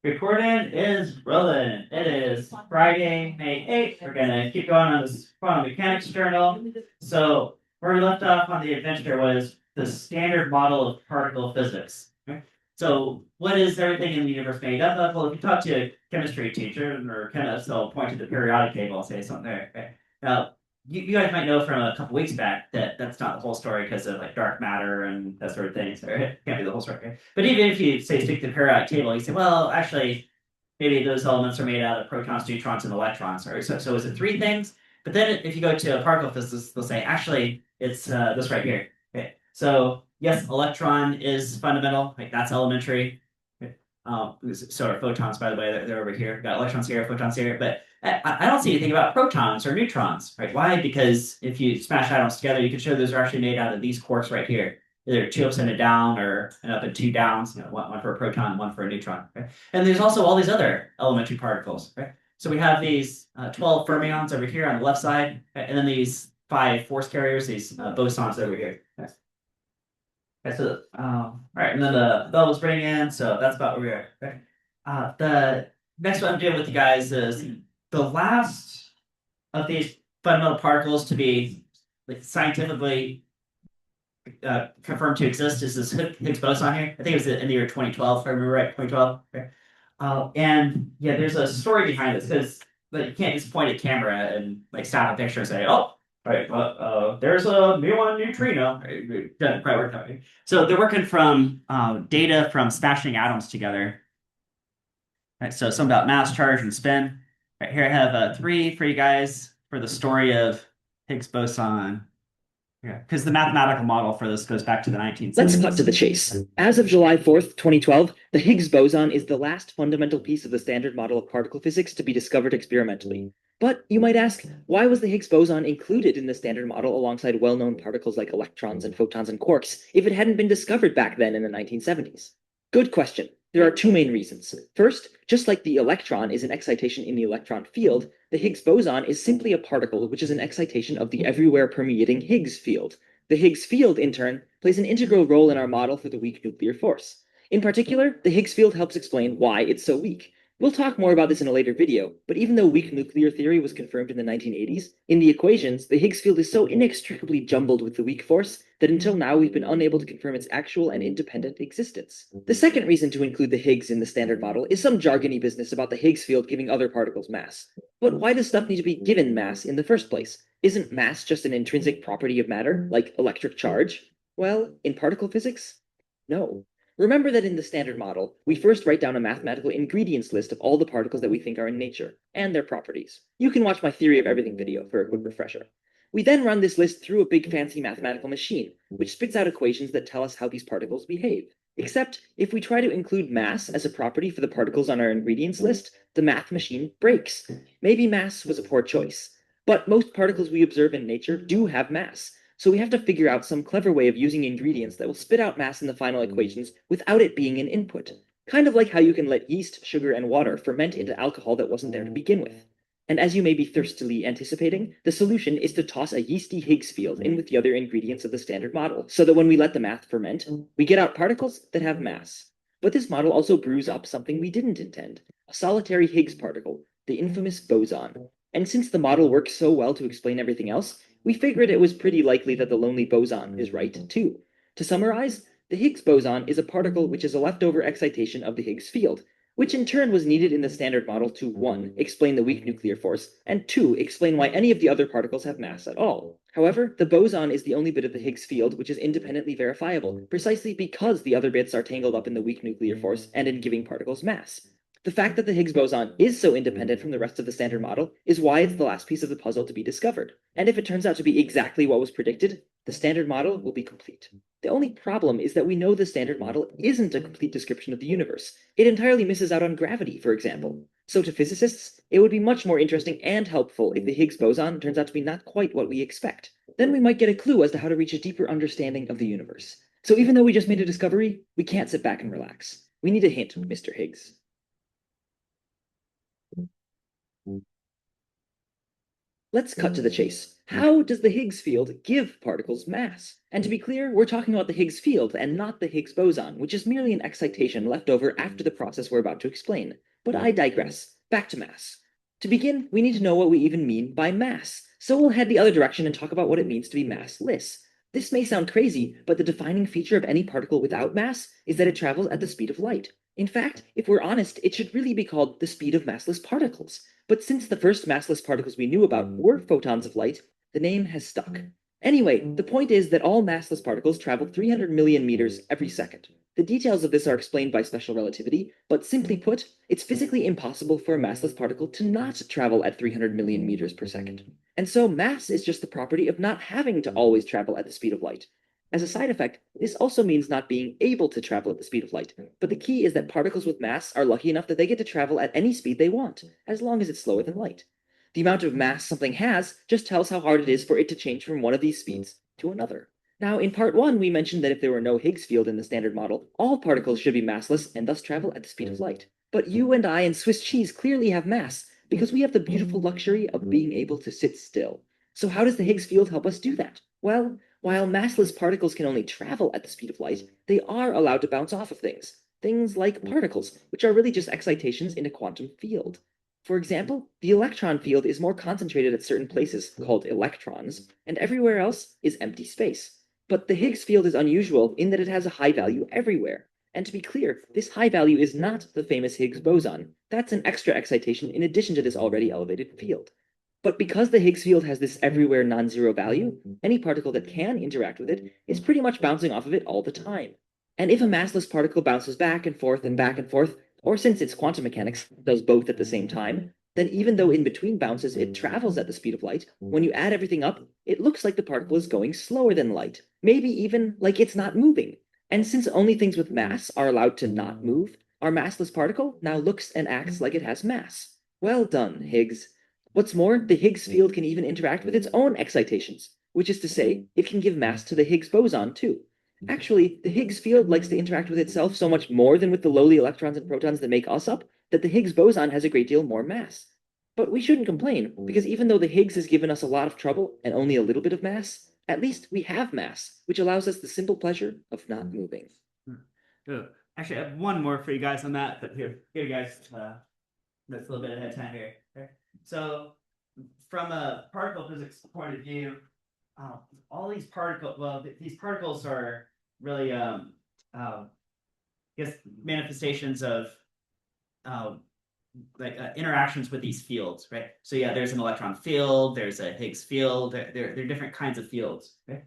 Recording is rolling. It is Friday, May 8th. We're gonna keep going on this quantum mechanics journal. So where we left off on the adventure was the standard model of particle physics. Okay? So what is everything in the universe made up of? Well, if you talk to a chemistry teacher or chemist, they'll point to the periodic table and say something there. Okay? Now, you guys might know from a couple weeks back that that's not the whole story because of like dark matter and that sort of thing. So it can't be the whole story. Okay? But even if you say stick to the periodic table, you say, well, actually, maybe those elements are made out of protons, neutrons, and electrons. Right? So is it three things? But then if you go to a particle physicist, they'll say, actually, it's this right here. Okay. So yes, electron is fundamental. Like that's elementary. Okay. So are photons, by the way, they're over here. We've got electrons here, photons here. But I don't see anything about protons or neutrons, right? Why? Because if you smash atoms together, you can show those are actually made out of these quarks right here. Either two ups and a down, or an up and two downs. One for a proton, one for a neutron. Okay? And there's also all these other elementary particles, right? So we have these 12 fermions over here on the left side, and then these five force carriers, these bosons over here. Okay. Okay, so, all right, and then the bell was ringing in, so that's about where we are. Okay. The next one I'm doing with you guys is the last of these fundamental particles to be like scientifically confirmed to exist is this Higgs boson here. I think it was in the year 2012, if I remember right, 2012. Okay. And yeah, there's a story behind this because like, you can't just point a camera and like snap a picture and say, oh, right, there's a muon neutrino. It doesn't quite work that way. So they're working from data from smashing atoms together. Right, so some about mass, charge, and spin. Right here, I have three for you guys for the story of Higgs boson. Yeah, because the mathematical model for this goes back to the Let's 1970s. cut to the chase. As of July 4th, 2012, the Higgs boson is the last fundamental piece of the standard model of particle physics to be discovered experimentally. But you might ask, why was the Higgs boson included in the standard model alongside well-known particles like electrons and photons and quarks if it hadn't been discovered back then in the 1970s? Good question. There are two main reasons. First, just like the electron is an excitation in the electron field, the Higgs boson is simply a particle which is an excitation of the everywhere permeating Higgs field. The Higgs field, in turn, plays an integral role in our model for the weak nuclear force. In particular, the Higgs field helps explain why it's so weak. We'll talk more about this in a later video, but even though weak nuclear theory was confirmed in the 1980s, in the equations, the Higgs field is so inextricably jumbled with the weak force that until now we've been unable to confirm its actual and independent existence. The second reason to include the Higgs in the standard model is some jargony business about the Higgs field giving other particles mass. But why does stuff need to be given mass in the first place? Isn't mass just an intrinsic property of matter, like electric charge? Well, in particle physics, no. Remember that in the standard model, we first write down a mathematical ingredients list of all the particles that we think are in nature, and their properties. You can watch my theory of everything video for a quick refresher. We then run this list through a big fancy mathematical machine, which spits out equations that tell us how these particles behave. Except, if we try to include mass as a property for the particles on our ingredients list, the math machine breaks. Maybe mass was a poor choice, but most particles we observe in nature do have mass, so we have to figure out some clever way of using ingredients that will spit out mass in the final equations without it being an input. Kind of like how you can let yeast, sugar, and water ferment into alcohol that wasn't there to begin with. And as you may be thirstily anticipating, the solution is to toss a yeasty Higgs field in with the other ingredients of the standard model, so that when we let the math ferment, we get out particles that have mass. But this model also brews up something we didn't intend, a solitary Higgs particle, the infamous boson. And since the model works so well to explain everything else, we figured it was pretty likely that the lonely boson is right too. To summarize, the Higgs boson is a particle which is a leftover excitation of the Higgs field, which in turn was needed in the standard model to 1. Explain the weak nuclear force, and 2. Explain why any of the other particles have mass at all. However, the boson is the only bit of the Higgs field which is independently verifiable, precisely because the other bits are tangled up in the weak nuclear force and in giving particles mass. The fact that the Higgs boson is so independent from the rest of the standard model is why it's the last piece of the puzzle to be discovered. And if it turns out to be exactly what was predicted, the standard model will be complete. The only problem is that we know the standard model isn't a complete description of the universe. It entirely misses out on gravity, for example. So to physicists, it would be much more interesting and helpful if the Higgs boson turns out to be not quite what we expect. Then we might get a clue as to how to reach a deeper understanding of the universe. So even though we just made a discovery, we can't sit back and relax. We need a hint, Mr. Higgs. Let's cut to the chase. How does the Higgs field give particles mass? And to be clear, we're talking about the Higgs field and not the Higgs boson, which is merely an excitation left over after the process we're about to explain. But I digress. Back to mass. To begin, we need to know what we even mean by mass, so we'll head the other direction and talk about what it means to be massless. This may sound crazy, but the defining feature of any particle without mass is that it travels at the speed of light. In fact, if we're honest, it should really be called the speed of massless particles. But since the first massless particles we knew about were photons of light, the name has stuck. Anyway, the point is that all massless particles travel 300 million meters every second. The details of this are explained by special relativity, but simply put, it's physically impossible for a massless particle to not travel at 300 million meters per second. And so mass is just the property of not having to always travel at the speed of light. As a side effect, this also means not being able to travel at the speed of light, but the key is that particles with mass are lucky enough that they get to travel at any speed they want, as long as it's slower than light. The amount of mass something has just tells how hard it is for it to change from one of these speeds to another. Now, in part 1, we mentioned that if there were no Higgs field in the Standard Model, all particles should be massless and thus travel at the speed of light. But you and I and Swiss cheese clearly have mass, because we have the beautiful luxury of being able to sit still. So how does the Higgs field help us do that? Well, while massless particles can only travel at the speed of light, they are allowed to bounce off of things. Things like particles, which are really just excitations in a quantum field. For example, the electron field is more concentrated at certain places, called electrons, and everywhere else is empty space. But the Higgs field is unusual in that it has a high value everywhere. And to be clear, this high value is not the famous Higgs boson. That's an extra excitation in addition to this already elevated field. But because the Higgs field has this everywhere non-zero value, any particle that can interact with it is pretty much bouncing off of it all the time. And if a massless particle bounces back and forth, or since it's quantum mechanics, does both at the same time, then even though in between bounces it travels at the speed of light, when you add everything up, it looks like the particle is going slower than light, maybe even like it's not moving. And since only things with mass are allowed to not move, our massless particle now looks and acts like it has mass. Well done, Higgs. What's more, the Higgs field can even interact with its own excitations, which is to say, it can give mass to the Higgs boson too. Actually, the Higgs field likes to interact with itself so much more than with the lowly electrons and protons that make us up, that the Higgs boson has a great deal more mass. But we shouldn't complain, because even though the Higgs has given us a lot of trouble and only a little bit of mass, at least we have mass, which allows us the simple pleasure of not moving. Good. Actually, I have one more for you guys on that, but here you guys, that's a little bit ahead of time here. Okay. So, from a particle physics point of view, all these these particles are really, I guess, manifestations of, interactions with these fields, right? So yeah, there's an electron field, there's a Higgs field, there are different kinds of fields, okay?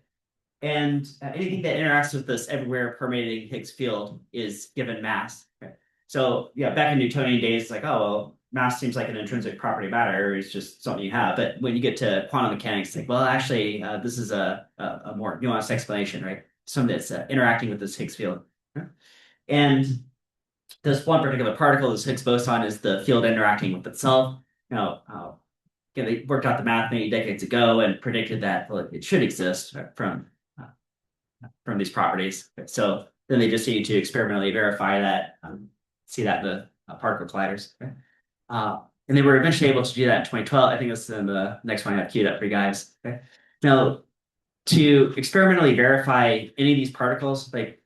And anything that interacts with this everywhere permeating Higgs field is given mass. Okay? So yeah, back in Newtonian days, it's like, oh, well, mass seems like an intrinsic property of matter. It's just something you have. But when you get to quantum mechanics, it's like, well, actually, this is a more nuanced explanation, right? Something that's interacting with this Higgs field. Okay? And this one particular particle, this Higgs boson, is the field interacting with itself. Again, they worked out the math many decades ago and predicted that it should exist from these properties. So then they just need to experimentally verify that, see that in the particle colliders. Okay? And they were eventually able to do that in 2012. I think that's in the next one I have queued up for you guys. Okay? Now, to experimentally verify any of these particles, like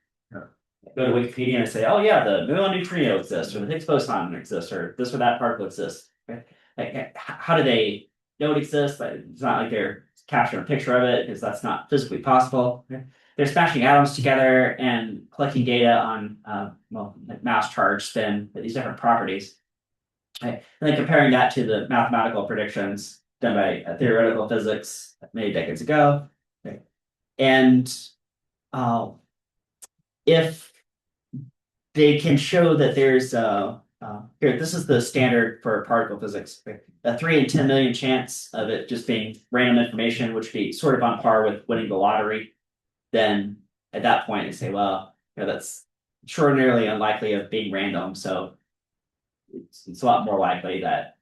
go to Wikipedia and say, oh yeah, the muon neutrino exists, or the Higgs boson exists, or this or that particle exists. Okay? Like, how do they know it exists? It's not like they're capturing a picture of it, because that's not physically possible. Okay? They're smashing atoms together and collecting data on like mass, charge, spin, these different properties. Okay? And then comparing that to the mathematical predictions done by theoretical physics many decades ago. Okay? And if they can show that there's here, this is the standard for particle physics. Okay? A 3 in 10 million chance of it just being random information, which would be sort of on par with winning the lottery. Then at that point, they say, well, that's extraordinarily unlikely of being random. So it's a lot more likely that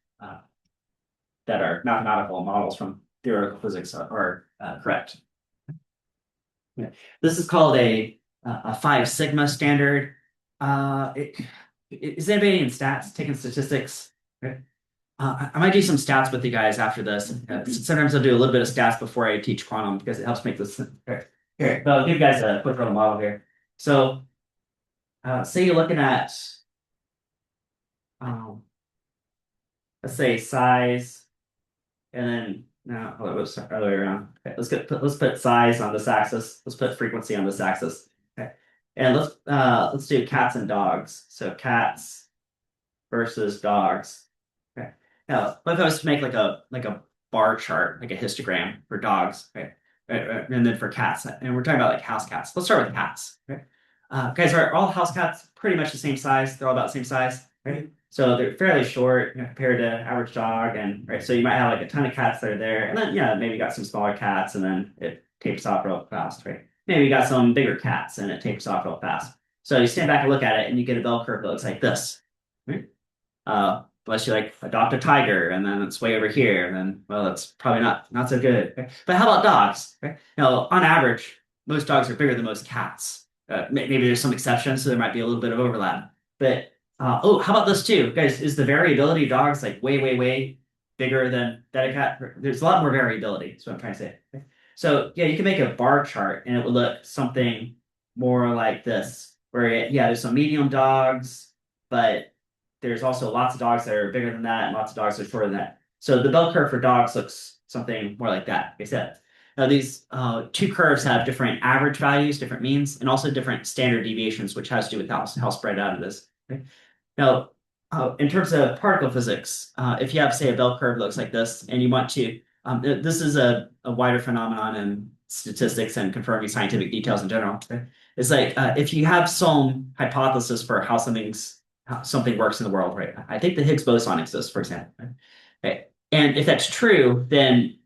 that our mathematical models from theoretical physics are correct. Yeah. This is called a 5 sigma standard. Is anybody in stats taking statistics? Okay. I might do some stats with you guys after this. Sometimes I'll do a little bit of stats before I teach quantum because it helps make this. Here, but I'll give you guys a quick little model here. So, say you're looking at, um, let's say size, and then no, oh, it was the other way around. Okay, let's put size on this axis. Let's put frequency on this axis. Okay, and let's do cats and dogs. So cats versus dogs. Okay. Now, what if I was to make like a bar chart, like a histogram for dogs, right? And then for cats, and we're talking about like house cats. Let's start with cats. Okay. Guys, are all house cats pretty much the same size? They're all about the same size, right? So they're fairly short, compared to average dog, and right. So you might have like a ton of cats that are there, and then maybe you got some smaller cats, and then it tapers off real fast, right? Maybe you got some bigger cats, and it tapers off real fast. So you stand back and look at it, and you get a bell curve that looks like this. Right? Unless you like adopt a tiger and then it's way over here, then well, that's probably not so good. Okay? But how about dogs? Right? On average, most dogs are bigger than most cats. Maybe there's some exceptions, so there might be a little bit of overlap. But oh, how about this too, guys? Is the variability of dogs like way bigger than that a cat? There's a lot more variability. That's what I'm trying to say. Okay? So yeah, you can make a bar chart and it would look something more like this, where there's some medium dogs, but there's also lots of dogs that are bigger than that and lots of dogs that are shorter than that. So the bell curve for dogs looks something more like that, like I said. Now these two curves have different average values, different means, and also different standard deviations, which has to do with how spread out it is. Okay? Now, in terms of particle physics, if you have, say, a bell curve that looks like this, and you want to, this is a wider phenomenon in statistics and confirming scientific details in general. Okay? It's like if you have some hypothesis for how something works in the world, right? I think the Higgs boson exists, for example. Right? Okay. And if that's true, then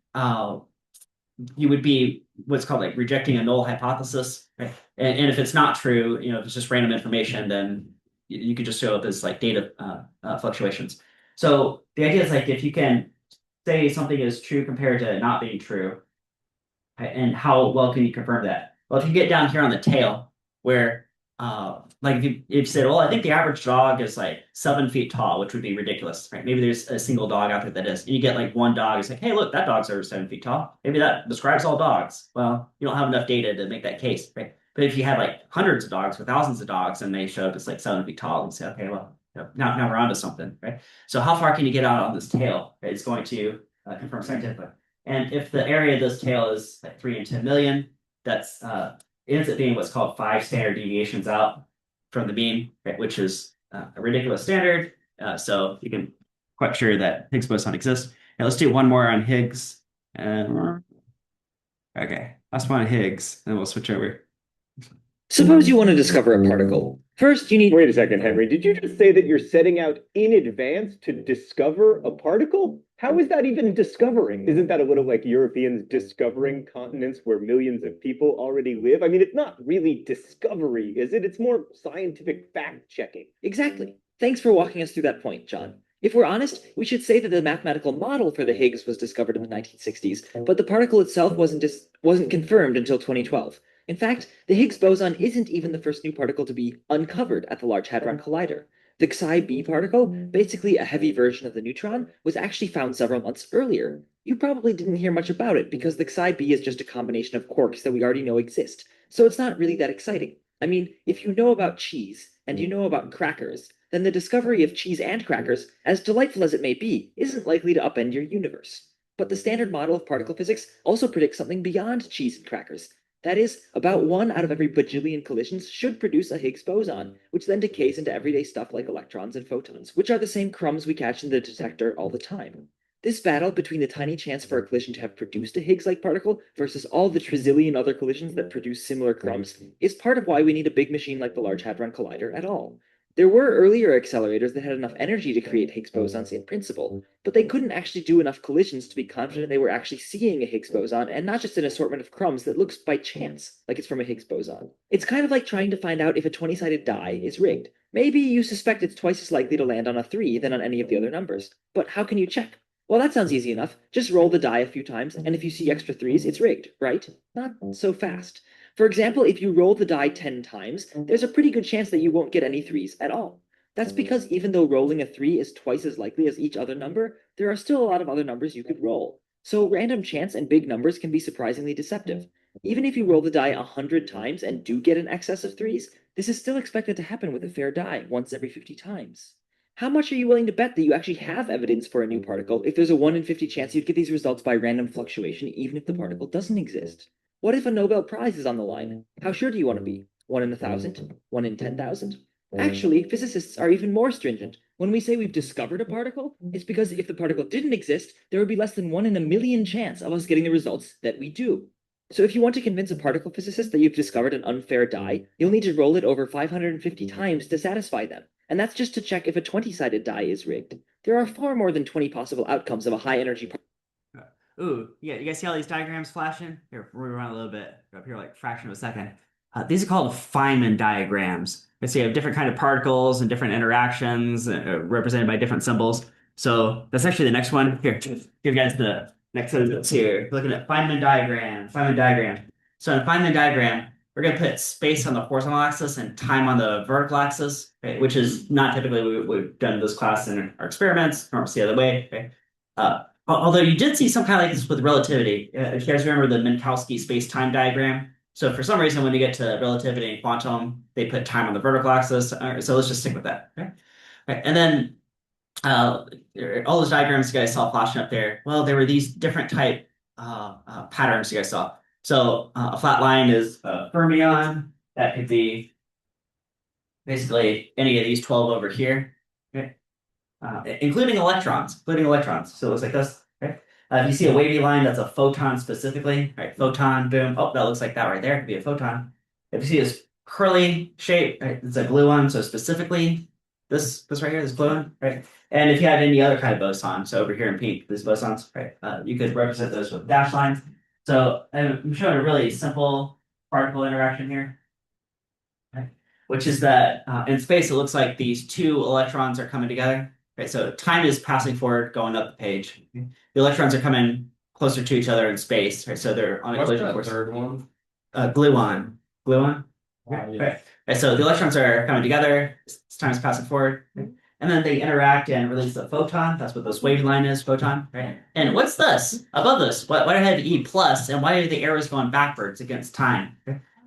you would be what's called like rejecting a null hypothesis, right? And if it's not true, if it's just random information, then you could just show up as like data fluctuations. So the idea is like if you can say something is true compared to not being true, right? And how well can you confirm that? Well, if you get down here on the tail, where like if you said, well, I think the average dog is like 7 feet tall, which would be ridiculous, right? Maybe there's a single dog out there that is, and you get like one dog. It's like, hey, look, that dog's over 7 feet tall. Maybe that describes all dogs. Well, you don't have enough data to make that case, right? But if you had like hundreds of dogs or thousands of dogs, and they show up as like 7 feet tall, and say, okay, well, now we're onto something, right? So how far can you get out on this tail? Right? It's going to confirm scientifically. And if the area of this tail is like 3 in 10 million, that's it ends up being what's called 5 standard deviations out from the mean, right, which is a ridiculous standard. So you can quite sure that Higgs boson exists. Now let's do one more on Higgs. Okay, last one on Higgs, and we'll switch over. Suppose you want to discover a particle. First, you need. Wait a second, Henry. Did you just say that you're setting out in advance to discover a particle? How is that even discovering? Isn't that a little like Europeans discovering continents where millions of people already live? I mean, it's not really discovery, is it? It's more scientific fact checking. Exactly. Thanks for walking us through that point, John. If we're honest, we should say that the mathematical model for the Higgs was discovered in the 1960s, but the particle itself wasn't confirmed until 2012. In fact, the Higgs boson isn't even the first new particle to be uncovered at the Large Hadron Collider. The Xi-b particle, basically a heavy version of the neutron, was actually found several months earlier. You probably didn't hear much about it because the Xi-b is just a combination of quarks that we already know exist, so it's not really that exciting. I mean, if you know about cheese, and you know about crackers, then the discovery of cheese and crackers, as delightful as it may be, isn't likely to upend your universe. But the standard model of particle physics also predicts something beyond cheese and crackers. That is, about 1 out of every bajillion collisions should produce a Higgs boson, which then decays into everyday stuff like electrons and photons, which are the same crumbs we catch in the detector all the time. This battle between the tiny chance for a collision to have produced a Higgs-like particle versus all the trizillion other collisions that produce similar crumbs is part of why we need a big machine like the Large Hadron Collider at all. There were earlier accelerators that had enough energy to create Higgs bosons in principle, but they couldn't actually do enough collisions to be confident they were actually seeing a Higgs boson and not just an assortment of crumbs that looks by chance like it's from a Higgs boson. It's kind of like trying to find out if a 20-sided die is rigged. Maybe you suspect it's twice as likely to land on a 3 than on any of the other numbers, but how can you check? Well, that sounds easy enough. Just roll the die a few times, and if you see extra 3s, it's rigged, right? Not so fast. For example, if you roll the die 10 times, there's a pretty good chance that you won't get any 3s at all. That's because even though rolling a 3 is twice as likely as each other number, there are still a lot of other numbers you could roll. So random chance and big numbers can be surprisingly deceptive. Even if you roll the die 100 times and do get an excess of 3s, this is still expected to happen with a fair die once every 50 times. How much are you willing to bet that you actually have evidence for a new particle if there's a 1 in 50 chance you'd get these results by random fluctuation even if the particle doesn't exist? What if a Nobel Prize is on the line? How sure do you want to be? 1 in 1,000? 1 in 10,000? Actually, physicists are even more stringent. When we say we've discovered a particle, it's because if the particle didn't exist, there would be less than 1 in a million chance of us getting the results that we do. So if you want to convince a particle physicist that you've discovered an unfair die, you'll need to roll it over 550 times to satisfy them. And that's just to check if a 20-sided die is rigged. There are far more than 20 possible outcomes of a high-energy particle. Ooh, yeah, you guys see all these diagrams flashing? Here, we'll run a little bit up here, like fraction of a second. These are called Feynman diagrams. So you have different kind of particles and different interactions represented by different symbols. So that's actually the next one. Here, give you guys the next set of notes here. Looking at Feynman diagram, Feynman diagram. So in a Feynman diagram, we're going to put space on the horizontal axis and time on the vertical axis, right? Which is not typically what we've done in this class in our experiments. Normally it's the other way. Okay? Although you did see some kind of like this with relativity. If you guys remember the Minkowski space-time diagram. So for some reason, when you get to relativity and quantum, they put time on the vertical axis. So let's just stick with that. Okay? Right. And then all those diagrams you guys saw flashing up there, well, there were these different type patterns you guys saw. So a flat line is a fermion. That could be basically any of these 12 over here. Okay? Including electrons. So it looks like this. Okay? If you see a wavy line, that's a photon specifically. Right? Photon, boom. Oh, that looks like that right there. It could be a photon. If you see this curly shape, right, it's a gluon. So specifically, this right here, this gluon, right? And if you had any other kind of boson, so over here in pink, these bosons, right? You could represent those with dash lines. So I'm showing a really simple particle interaction here, right? Which is that in space, it looks like these two electrons are coming together. Right, so time is passing forward, going up the page. The electrons are coming closer to each other in space, right? So they're on a collision course. Third one? Gluon. Gluon? Yeah. Right. Right. So the electrons are coming together, time is passing forward, and then they interact and release a photon. That's what this wavy line is, photon, right? And what's this? Above this, why do I have E plus, and why are the arrows going backwards against time?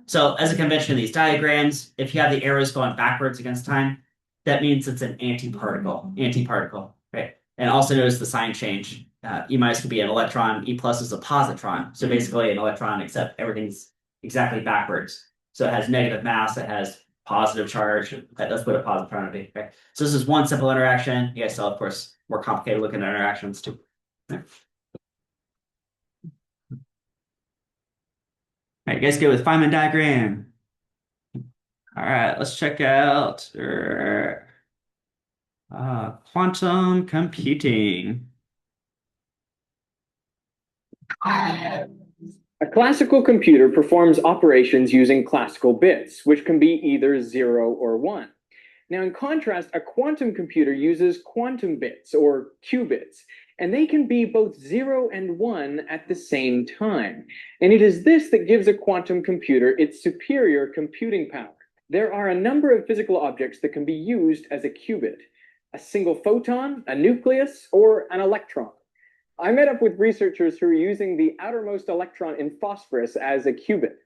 So as a convention in these diagrams, if you have the arrows going backwards against time, that means it's an antiparticle, right? And also notice the sign change. E minus could be an electron, E plus is a positron. So basically an electron, except everything's exactly backwards. So it has negative mass, it has positive charge. That's what a positron would be, right? So this is one simple interaction. You guys saw, of course, more complicated looking interactions too. All right, you guys go with Feynman diagram. All right, let's check out quantum computing. A classical computer performs operations using classical bits, which can be either 0 or 1. Now, in contrast, a quantum computer uses quantum bits, or qubits, and they can be both 0 and 1 at the same time. And it is this that gives a quantum computer its superior computing power. There are a number of physical objects that can be used as a qubit: a single photon, a nucleus, or an electron. I met up with researchers who are using the outermost electron in phosphorus as a qubit.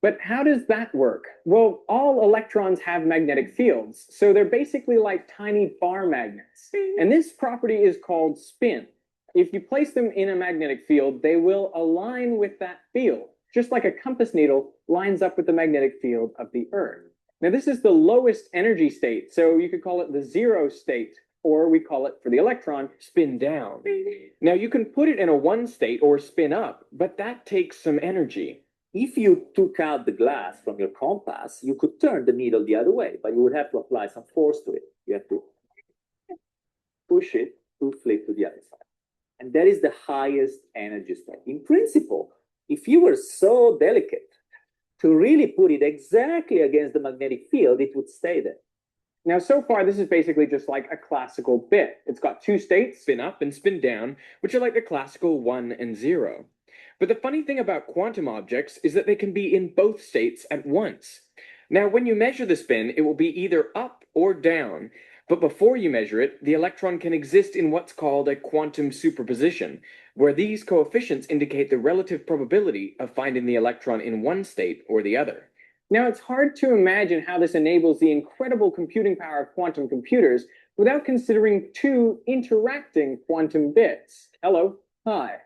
But how does that work? Well, all electrons have magnetic fields, so they're basically like tiny bar magnets. And this property is called spin. If you place them in a magnetic field, they will align with that field, just like a compass needle lines up with the magnetic field of the Earth. Now, this is the lowest energy state, so you could call it the 0 state, or we call it, for the electron, spin down. Now, you can put it in a 1 state or spin up, but that takes some energy. If you took out the glass from your compass, you could turn the needle the other way, but you would have to apply some force to it. You have to push it to flip to the other side. And that is the highest energy state. In principle, if you were so delicate to really put it exactly against the magnetic field, it would stay there. Now, so far, this is basically just like a classical bit. It's got 2 states, spin up and spin down, which are like the classical 1 and 0. But the funny thing about quantum objects is that they can be in both states at once. Now, when you measure the spin, it will be either up or down. But before you measure it, the electron can exist in what's called a quantum superposition, where these coefficients indicate the relative probability of finding the electron in one state or the other. Now, it's hard to imagine how this enables the incredible computing power of quantum computers without considering two interacting quantum bits. Hello, hi.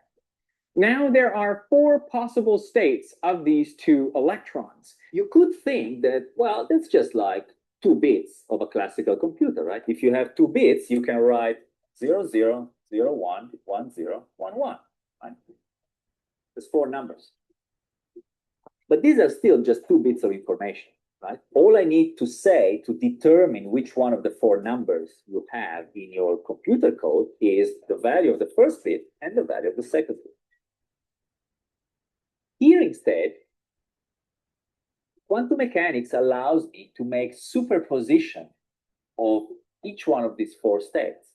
Now there are four possible states of these two electrons. You could think that, well, that's just like 2 bits of a classical computer, right? If you have 2 bits, you can write 0, 0, 0, 1, 1, 0, 1, 1, right? There's 4 numbers. But these are still just 2 bits of information, right? All I need to say to determine which one of the 4 numbers you have in your computer code is the value of the first bit and the value of the second bit. Here instead, quantum mechanics allows me to make superposition of each one of these 4 states.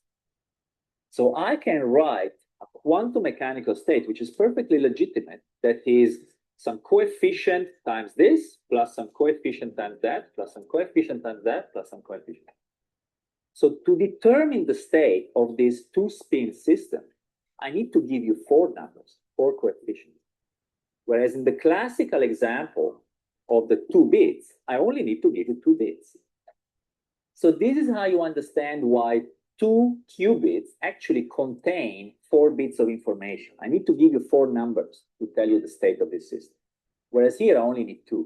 So I can write a quantum mechanical state, which is perfectly legitimate, that is some coefficient times this, plus some coefficient times that, plus some coefficient times that, plus some coefficient. So to determine the state of this 2-spin system, I need to give you 4 numbers, 4 coefficients. Whereas in the classical example of the 2 bits, I only need to give you 2 bits. So this is how you understand why 2 qubits actually contain 4 bits of information. I need to give you 4 numbers to tell you the state of this system. Whereas here I only need 2.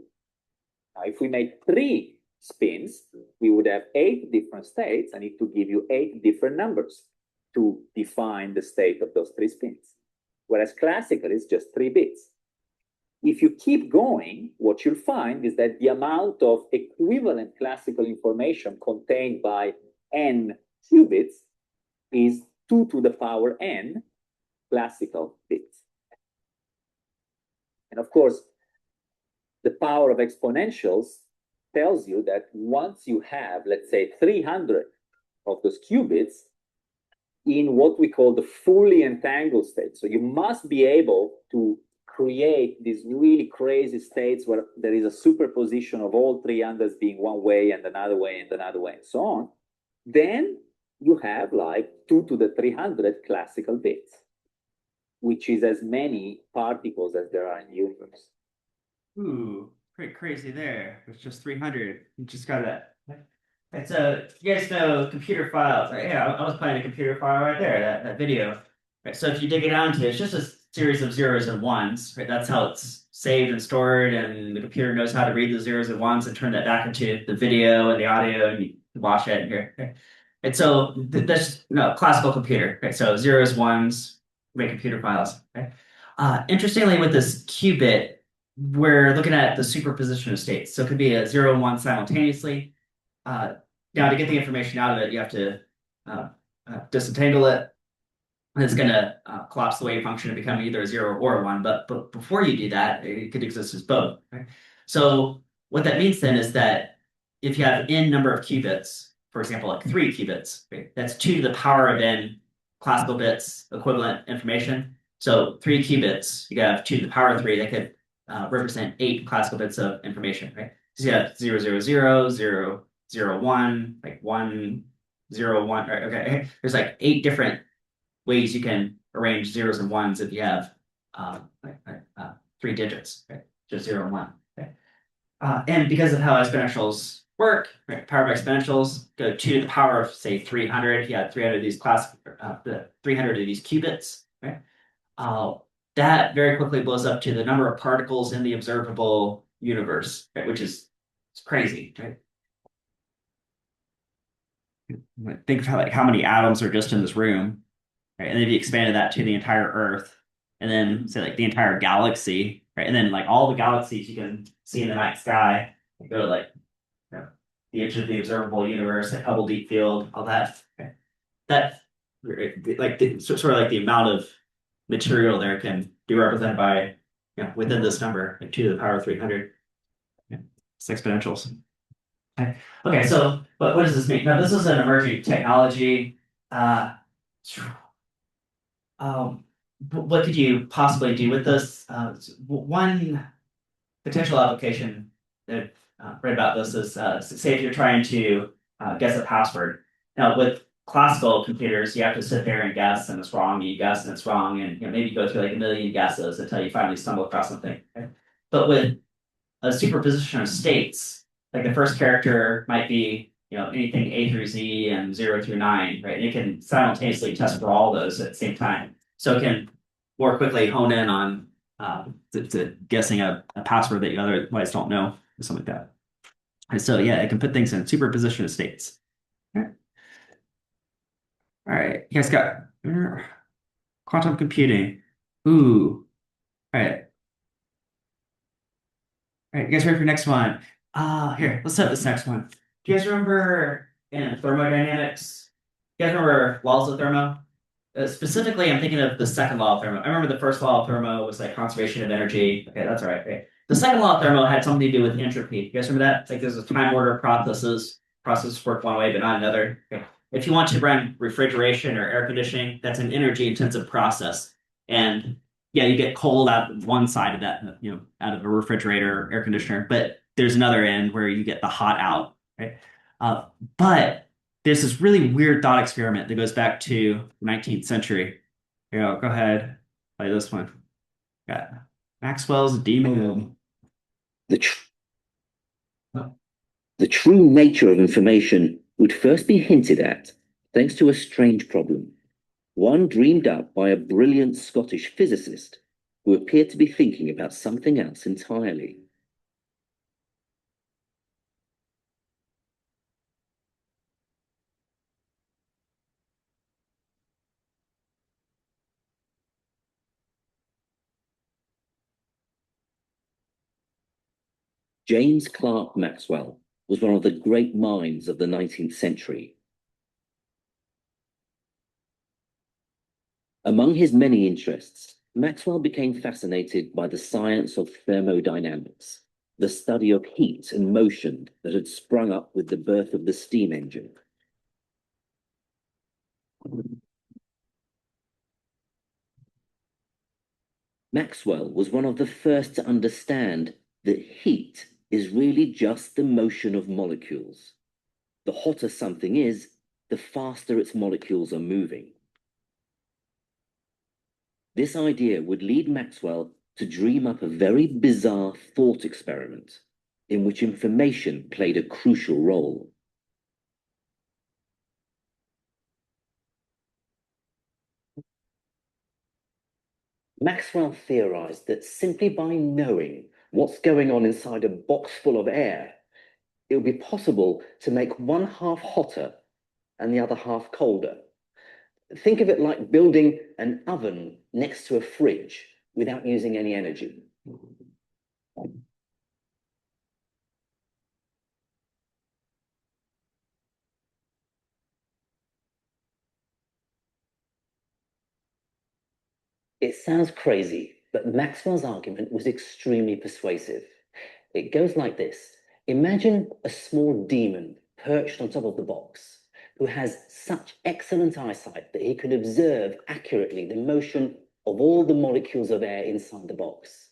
Now, if we made 3 spins, we would have 8 different states. I need to give you 8 different numbers to define the state of those 3 spins. Whereas classical is just 3 bits. If you keep going, what you'll find is that the amount of equivalent classical information contained by n qubits is 2 to the power n classical bits. And of course, the power of exponentials tells you that once you have, let's say, 300 of those qubits in what we call the fully entangled state. So you must be able to create these really crazy states where there is a superposition of all 300s being one way and another way and another way and so on. Then you have like 2 to the 300 classical bits, which is as many particles as there are in the universe. Ooh, pretty crazy there. It's just 300. You just gotta. And so you guys know computer files, right? Yeah, I was playing a computer file right there, that video. Right, so if you dig it down to it, it's just a series of zeros and ones, right? That's how it's saved and stored, and the computer knows how to read the zeros and ones and turn that back into the video and the audio, and you can watch it here. Right? And so that's classical computer, right? So zeros, ones, make computer files. Right? Interestingly, with this qubit, we're looking at the superposition of states. So it could be a 0 and 1 simultaneously. Now, to get the information out of it, you have to disentangle it. And it's going to collapse the wave function and become either a 0 or a 1. But before you do that, it could exist as both. Right? So what that means then is that if you have n number of qubits, for example, like 3 qubits, right? That's 2 to the power of n classical bits equivalent information. So 3 qubits, you have 2 to the power of 3, that could represent 8 classical bits of information, right? So you have 0, 0, 0, 0, 0, 1, like 1, 0, 1, right? Okay, there's like 8 different ways you can arrange zeros and ones if you have 3 digits, right? Just 0 and 1. Okay? And because of how exponentials work, right? Power of exponentials go 2 to the power of, say, 300. You have 300 of these 300 of these qubits, right? That very quickly blows up to the number of particles in the observable universe, right? Which is crazy, right? Think of how many atoms are just in this room, right? And then if you expanded that to the entire Earth, and then say like the entire galaxy, right? And then like all the galaxies you can see in the night sky, go to like the edge of the observable universe, like Hubble Deep Field, all that. Okay. That like sort of like the amount of material there can be represented by within this number, like 2 to the power of 300. Yeah, it's exponentials. Okay, so what does this mean? Now, this is an emerging technology. What could you possibly do with this? One potential application that read about this is say if you're trying to guess a password, Now with classical computers, you have to sit there and guess, and it's wrong, and you guess, and it's wrong, and maybe go through like a million guesses until you finally stumble across something. Okay? But with a superposition of states, like the first character might be, anything A through Z and 0 through 9, right? And it can simultaneously test for all those at the same time. So it can more quickly hone in on to guessing a password that you otherwise don't know, or something like that. And so yeah, it can put things in superposition of states. Okay. All right, you guys got quantum computing. Ooh. All right. All right, you guys ready for the next one? Here, let's set this next one. Do you guys remember in thermodynamics? You guys remember laws of thermo? Specifically, I'm thinking of the second law of thermo. I remember the first law of thermo was like conservation of energy. Okay, that's all right. Okay. The second law of thermo had something to do with entropy. You guys remember that? It's like there's a time order of processes work one way but not another. Okay. If you want to run refrigeration or air conditioning, that's an energy intensive process. And yeah, you get cold out one side of that, out of a refrigerator or air conditioner, but there's another end where you get the hot out, right? But there's this really weird thought experiment that goes back to the 19th century. Here, go ahead, play this one. Got Maxwell's demon. The true nature of information would first be hinted at thanks to a strange problem, one dreamed up by a brilliant Scottish physicist who appeared to be thinking about something else entirely. James Clerk Maxwell was one of the great minds of the 19th century. Among his many interests, Maxwell became fascinated by the science of thermodynamics, the study of heat and motion that had sprung up with the birth of the steam engine. Maxwell was one of the first to understand that heat is really just the motion of molecules. The hotter something is, the faster its molecules are moving. This idea would lead Maxwell to dream up a very bizarre thought experiment in which information played a crucial role. Maxwell theorized that simply by knowing what's going on inside a box full of air, it would be possible to make one half hotter and the other half colder. Think of it like building an oven next to a fridge without using any energy. It sounds crazy, but Maxwell's argument was extremely persuasive. It goes like this. Imagine a small demon perched on top of the box who has such excellent eyesight that he can observe accurately the motion of all the molecules of air inside the box.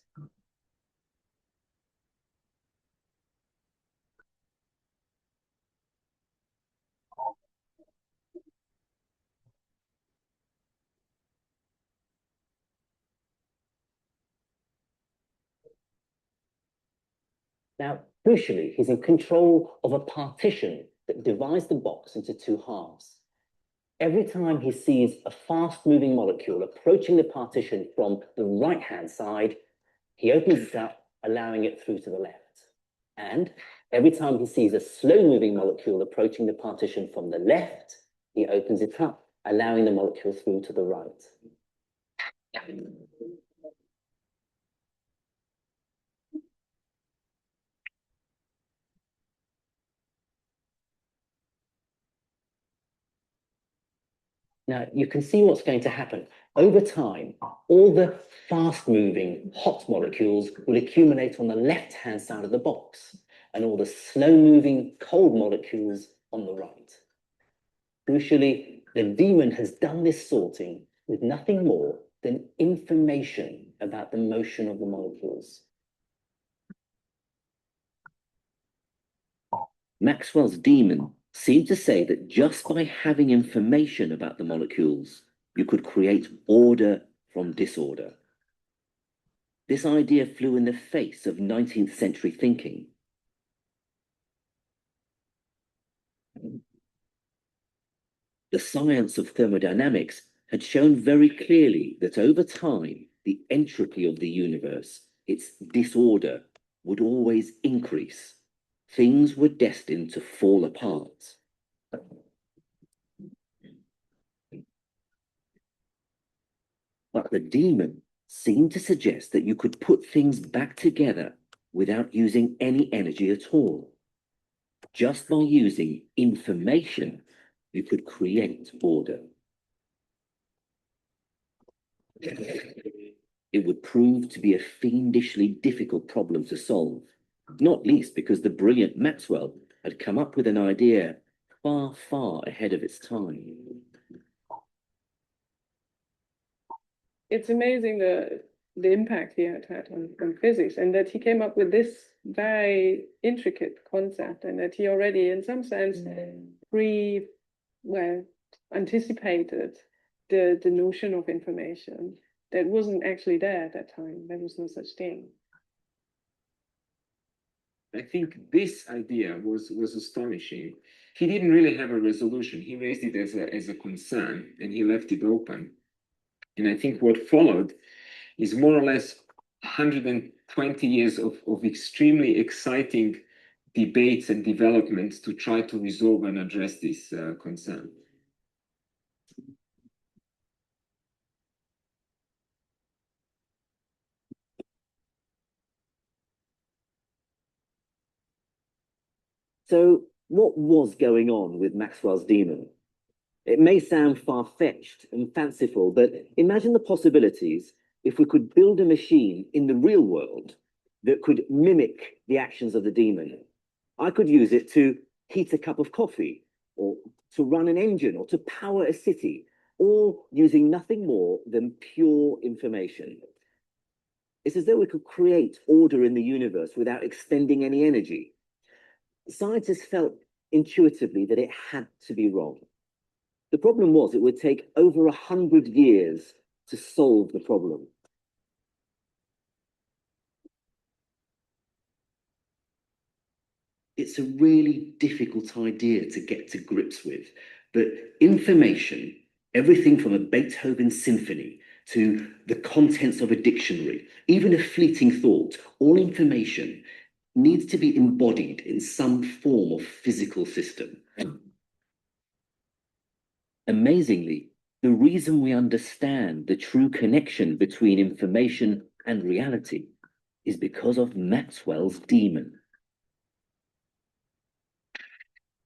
Now, crucially, he's in control of a partition that divides the box into two halves. Every time he sees a fast-moving molecule approaching the partition from the right-hand side, he opens it up, allowing it through to the left. And every time he sees a slow-moving molecule approaching the partition from the left, he opens it up, allowing the molecule through to the right. Now, you can see what's going to happen. Over time, all the fast-moving hot molecules will accumulate on the left-hand side of the box, and all the slow-moving cold molecules on the right. Crucially, the demon has done this sorting with nothing more than information about the motion of the molecules. Maxwell's demon seemed to say that just by having information about the molecules, you could create order from disorder. This idea flew in the face of 19th century thinking. The science of thermodynamics had shown very clearly that over time, the entropy of the universe, its disorder, would always increase. Things were destined to fall apart. But the demon seemed to suggest that you could put things back together without using any energy at all. Just by using information, you could create order. It would prove to be a fiendishly difficult problem to solve, not least because the brilliant Maxwell had come up with an idea far, far ahead of its time. It's amazing the impact he had on physics, and that he came up with this very intricate concept, and that he already, in some sense, anticipated the notion of information that wasn't actually there at that time. There was no such thing. I think this idea was astonishing. He didn't really have a resolution. He raised it as a concern, and he left it open. And I think what followed is more or less 120 years of extremely exciting debates and developments to try to resolve and address this concern. So, what was going on with Maxwell's demon? It may sound far-fetched and fanciful, but imagine the possibilities if we could build a machine in the real world that could mimic the actions of the demon. I could use it to heat a cup of coffee, or to run an engine, or to power a city, all using nothing more than pure information. It's as though we could create order in the universe without expending any energy. Scientists felt intuitively that it had to be wrong. The problem was it would take over 100 years to solve the problem. It's a really difficult idea to get to grips with, but information, everything from a Beethoven symphony to the contents of a dictionary, even a fleeting thought, all information needs to be embodied in some form of physical system. Amazingly, the reason we understand the true connection between information and reality is because of Maxwell's demon.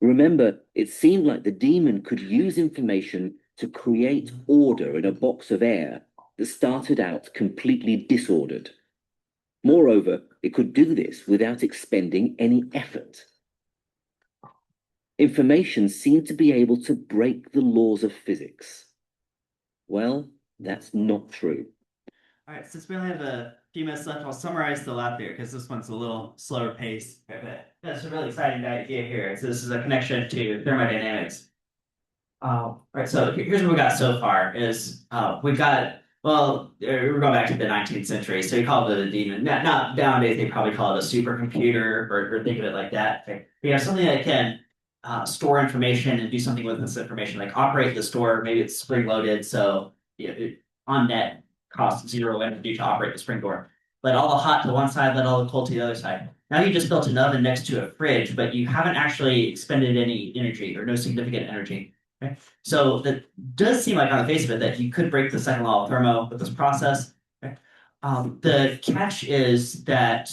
Remember, it seemed like the demon could use information to create order in a box of air that started out completely disordered. Moreover, it could do this without expending any effort. Information seemed to be able to break the laws of physics. Well, that's not true. All right, since we only have a few minutes left, I'll summarize the lab here because this one's a little slower paced. But that's a really exciting idea here. So this is a connection to thermodynamics. All right, so here's what we got so far is we've got, well, we're going back to the 19th century, so we call it a demon. Not nowadays, they probably call it a supercomputer or think of it like that. We have something that can store information and do something with this information, like operate the store. Maybe it's spring loaded, so on net costs 0 energy to operate the spring door. Let all the hot to one side, let all the cold to the other side. Now you just built an oven next to a fridge, but you haven't actually expended any energy or no significant energy. Okay? So that does seem like on the face of it that you could break the second law of thermo with this process. Okay? The catch is that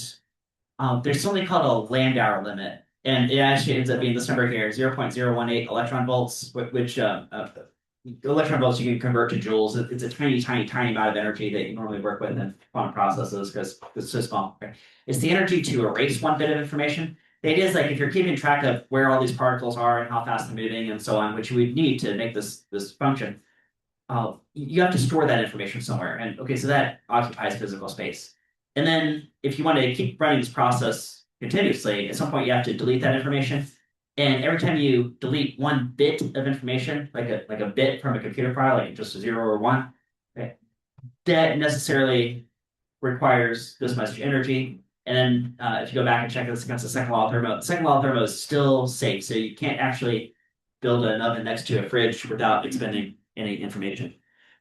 there's something called a Landauer limit. And it actually ends up being this number here, 0.018 electron volts, which electron volts you can convert to joules. It's a tiny, tiny, tiny amount of energy that you normally work with in quantum processes because it's so small. Right? It's the energy to erase one bit of information. The idea is like if you're keeping track of where all these particles are and how fast they're moving and so on, which you would need to make this function, you have to store that information somewhere. And okay, so that occupies physical space. And then if you want to keep running this process continuously, at some point you have to delete that information. And every time you delete one bit of information, like a bit from a computer file, like just a 0 or 1, okay, that necessarily requires this much energy. And then if you go back and check this against the second law of thermo, the second law of thermo is still safe. So you can't actually build an oven next to a fridge without expending any information.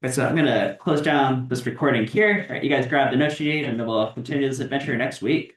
Okay, so I'm going to close down this recording here. All right, you guys grab the notes you need, and then we'll continue this adventure next week.